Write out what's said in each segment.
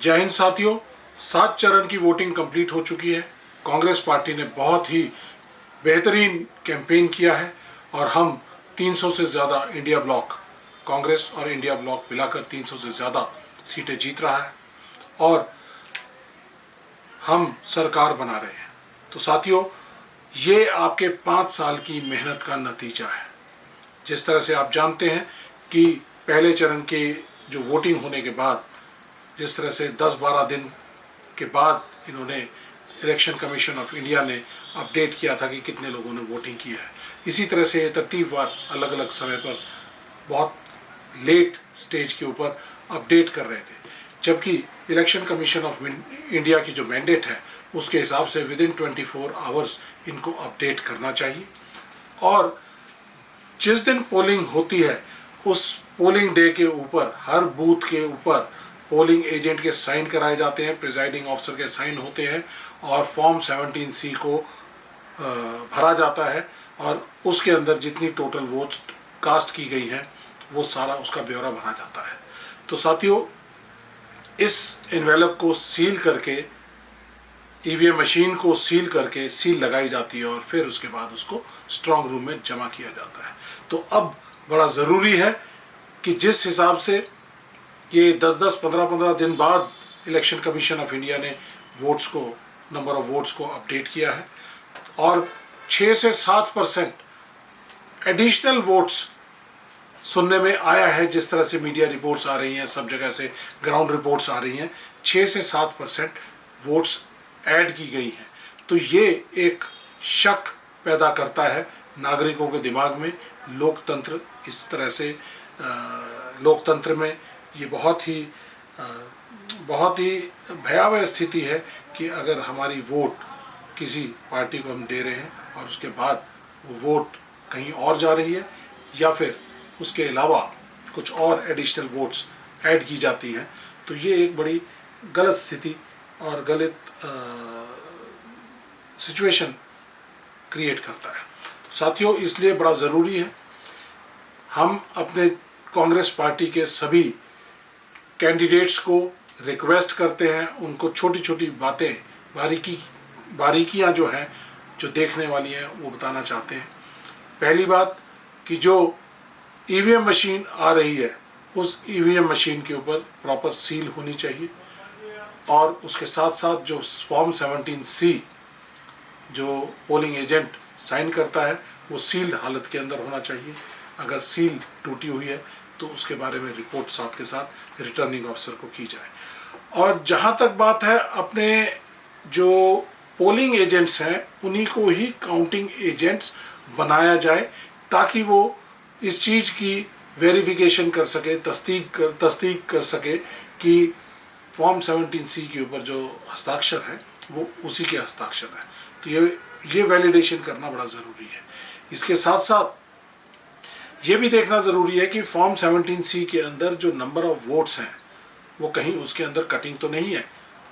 जय हिंद साथियों, 7 चरण की वोटिंग कंप्लीट हो चुकी है। कांग्रेस पार्टी ने बहुत ही बेहतरीन कैंपेन किया है और हम 300 से ज़्यादा इंडिया ब्लॉक, कांग्रेस और इंडिया ब्लॉक मिलाकर 300 से ज़्यादा सीटें जीत रहा है और हम सरकार बना रहे हैं। तो साथियों, ये आपके 5 साल की मेहनत का नतीजा है। जिस तरह से आप जानते हैं कि पहले चरण के जो वोटिंग होने के बाद जिस तरह से 10-12 दिन के बाद इन्होंने इलेक्शन कमीशन ऑफ इंडिया ने अपडेट किया था कि कितने लोगों ने वोटिंग किया है, इसी तरह से ये तरतीबवार अलग अलग समय पर बहुत लेट स्टेज के ऊपर अपडेट कर रहे थे, जबकि इलेक्शन कमीशन ऑफ इंडिया की जो मैंडेट है उसके हिसाब से विदिन 24 आवर्स इनको अपडेट करना चाहिए। और जिस दिन पोलिंग होती है उस पोलिंग डे के ऊपर हर बूथ के ऊपर पोलिंग एजेंट के साइन कराए जाते हैं, प्रिजाइडिंग ऑफिसर के साइन होते हैं और फॉर्म 17C को भरा जाता है और उसके अंदर जितनी टोटल वोट कास्ट की गई हैं वो सारा उसका ब्यौरा भरा जाता है। तो साथियों, इस एनवेलप को सील करके ईवीएम मशीन को सील करके सील लगाई जाती है और फिर उसके बाद उसको स्ट्रांग रूम में जमा किया जाता है। तो अब बड़ा ज़रूरी है कि जिस हिसाब से ये 10-10, 15-15 दिन बाद इलेक्शन कमीशन ऑफ इंडिया ने वोट्स को, नंबर ऑफ वोट्स को अपडेट किया है और 6 से 7% एडिशनल वोट्स सुनने में आया है। जिस तरह से मीडिया रिपोर्ट्स आ रही हैं, सब जगह से ग्राउंड रिपोर्ट्स आ रही हैं, 6 से 7% वोट्स ऐड की गई हैं। तो ये एक शक पैदा करता है नागरिकों के दिमाग में। लोकतंत्र इस तरह से लोकतंत्र में ये बहुत ही भयावह स्थिति है कि अगर हमारी वोट किसी पार्टी को हम दे रहे हैं और उसके बाद वो वोट कहीं और जा रही है या फिर उसके अलावा कुछ और एडिशनल वोट्स ऐड की जाती हैं, तो ये एक बड़ी गलत स्थिति और गलत सिचुएशन क्रिएट करता है। तो साथियों, इसलिए बड़ा ज़रूरी है हम अपने कांग्रेस पार्टी के सभी कैंडिडेट्स को रिक्वेस्ट करते हैं, उनको छोटी छोटी बातें, बारीकियां जो हैं, जो देखने वाली हैं, वो बताना चाहते हैं। पहली बात कि जो ईवीएम मशीन आ रही है उस ईवीएम मशीन के ऊपर प्रॉपर सील होनी चाहिए और उसके साथ साथ जो फॉर्म 17C जो पोलिंग एजेंट साइन करता है वो सील्ड हालत के अंदर होना चाहिए। अगर सील टूटी हुई है तो उसके बारे में रिपोर्ट साथ के साथ रिटर्निंग ऑफिसर को की जाए। और जहाँ तक बात है, अपने जो पोलिंग एजेंट्स हैं उन्हीं को ही काउंटिंग एजेंट्स बनाया जाए ताकि वो इस चीज़ की वेरिफिकेशन कर सके, तस्दीक कर सके कि फॉर्म 17C के ऊपर जो हस्ताक्षर है वो उसी के हस्ताक्षर है। तो ये वैलिडेशन करना बड़ा ज़रूरी है। इसके साथ साथ ये भी देखना ज़रूरी है कि फॉर्म 17C के अंदर जो नंबर ऑफ वोट्स हैं वो कहीं उसके अंदर कटिंग तो नहीं है।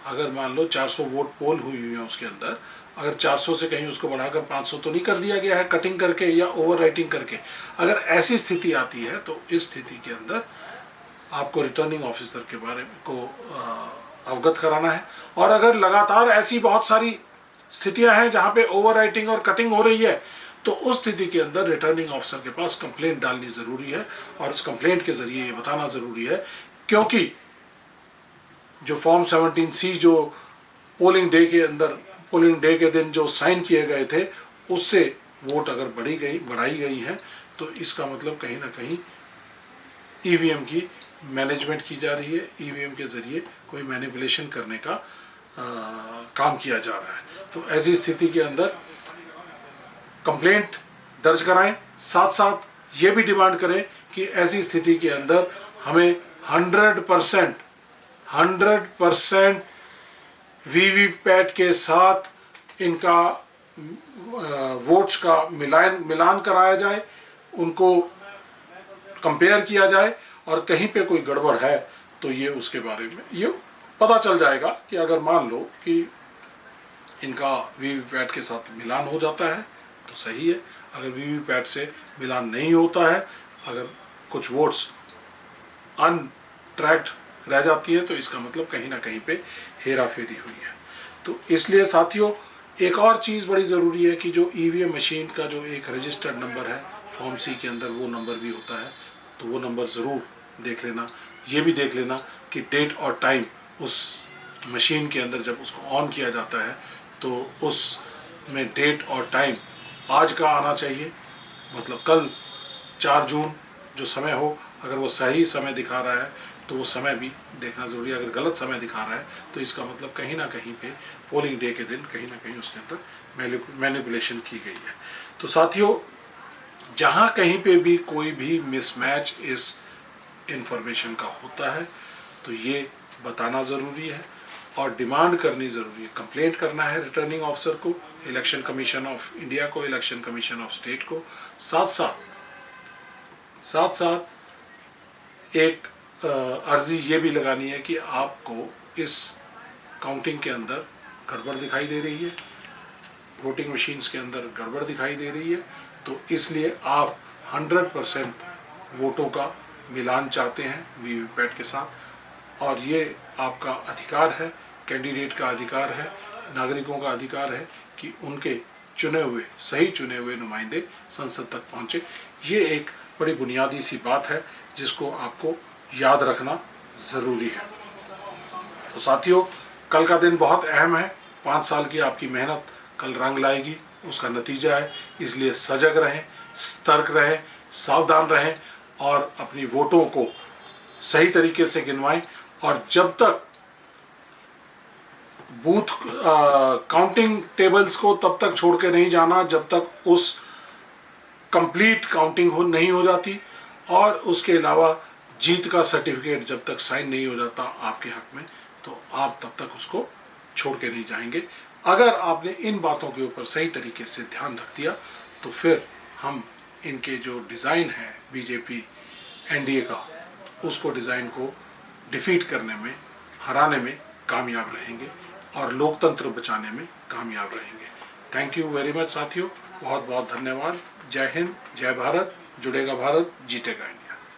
अगर मान लो 400 वोट पोल हुई है उसके अंदर, अगर 400 से कहीं उसको बढ़ाकर 500 तो नहीं कर दिया गया है कटिंग करके या ओवर राइटिंग करके। अगर ऐसी स्थिति आती है तो इस स्थिति के अंदर आपको रिटर्निंग ऑफिसर के बारे में को अवगत कराना है। और अगर लगातार ऐसी बहुत सारी स्थितियां हैं जहां पे ओवर राइटिंग और कटिंग हो रही है तो उस स्थिति के अंदर रिटर्निंग ऑफिसर के पास कंप्लेंट डालनी ज़रूरी है और उस कंप्लेंट के ज़रिए ये बताना ज़रूरी है, क्योंकि जो फॉर्म 17C जो पोलिंग डे के दिन जो साइन किए गए थे उससे वोट अगर बढ़ाई गई है तो इसका मतलब कहीं ना कहीं ईवीएम की मैनेजमेंट की जा रही है, ईवीएम के ज़रिए कोई मैनिपुलेशन करने का काम किया जा रहा है। तो ऐसी स्थिति के अंदर कंप्लेंट दर्ज कराएं, साथ साथ ये भी डिमांड करें कि ऐसी स्थिति के अंदर हमें 100% वीवीपैट के साथ इनका वोट्स का मिलान कराया जाए, उनको कंपेयर किया जाए और कहीं पे कोई गड़बड़ है तो ये उसके बारे में ये पता चल जाएगा कि अगर मान लो कि इनका वीवीपैट के साथ मिलान हो जाता है तो सही है, अगर वीवीपैट से मिलान नहीं होता है, अगर कुछ वोट्स अनट्रैक्ड रह जाती है तो इसका मतलब कहीं ना कहीं पे हेरा फेरी हुई है। तो इसलिए साथियों एक और चीज़ बड़ी ज़रूरी है कि जो ईवीएम मशीन का जो एक रजिस्टर्ड नंबर है फॉर्म सी के अंदर, वो नंबर भी होता है, तो वो नंबर ज़रूर देख लेना। ये भी देख लेना कि डेट और टाइम उस मशीन के अंदर जब उसको ऑन किया जाता है तो उस में डेट और टाइम आज का आना चाहिए, मतलब कल 4 जून जो समय हो, अगर वो सही समय दिखा रहा है तो वो समय भी देखना ज़रूरी है। अगर गलत समय दिखा रहा है तो इसका मतलब कहीं ना कहीं पे पोलिंग डे के दिन कहीं ना कहीं उसके अंदर मैनिपुलेशन की गई है। तो साथियों जहाँ कहीं पे भी कोई भी मिसमैच इस इंफॉर्मेशन का होता है तो ये बताना ज़रूरी है और डिमांड करनी ज़रूरी है, कंप्लेंट करना है रिटर्निंग ऑफिसर को, इलेक्शन कमीशन ऑफ इंडिया को, इलेक्शन कमीशन ऑफ स्टेट को। साथ साथ एक अर्जी ये भी लगानी है कि आपको इस काउंटिंग के अंदर गड़बड़ दिखाई दे रही है, वोटिंग मशीन्स के अंदर गड़बड़ दिखाई दे रही है, तो इसलिए आप 100% वोटों का मिलान चाहते हैं वीवीपैट के साथ, और ये आपका अधिकार है, कैंडिडेट का अधिकार है, नागरिकों का अधिकार है कि उनके चुने हुए, सही चुने हुए नुमाइंदे संसद तक पहुँचे। ये एक बड़ी बुनियादी सी बात है जिसको आपको याद रखना ज़रूरी है। तो साथियों कल का दिन बहुत अहम है, 5 साल की आपकी मेहनत कल रंग लाएगी, उसका नतीजा है। इसलिए सजग रहें, सतर्क रहें, सावधान रहें और अपनी वोटों को सही तरीके से गिनवाएं। और जब तक बूथ काउंटिंग टेबल्स को तब तक छोड़ के नहीं जाना जब तक उस कंप्लीट काउंटिंग नहीं हो जाती, और उसके अलावा जीत का सर्टिफिकेट जब तक साइन नहीं हो जाता आपके हक में, तो आप तब तक उसको छोड़ के नहीं जाएंगे। अगर आपने इन बातों के ऊपर सही तरीके से ध्यान रख दिया तो फिर हम इनके जो डिज़ाइन है बीजेपी एनडीए का, उसको डिज़ाइन को डिफीट करने में, हराने में कामयाब रहेंगे और लोकतंत्र बचाने में कामयाब रहेंगे। थैंक यू वेरी मच साथियों, बहुत बहुत धन्यवाद। जय हिंद, जय भारत, जुड़ेगा भारत, जीतेगा इंडिया।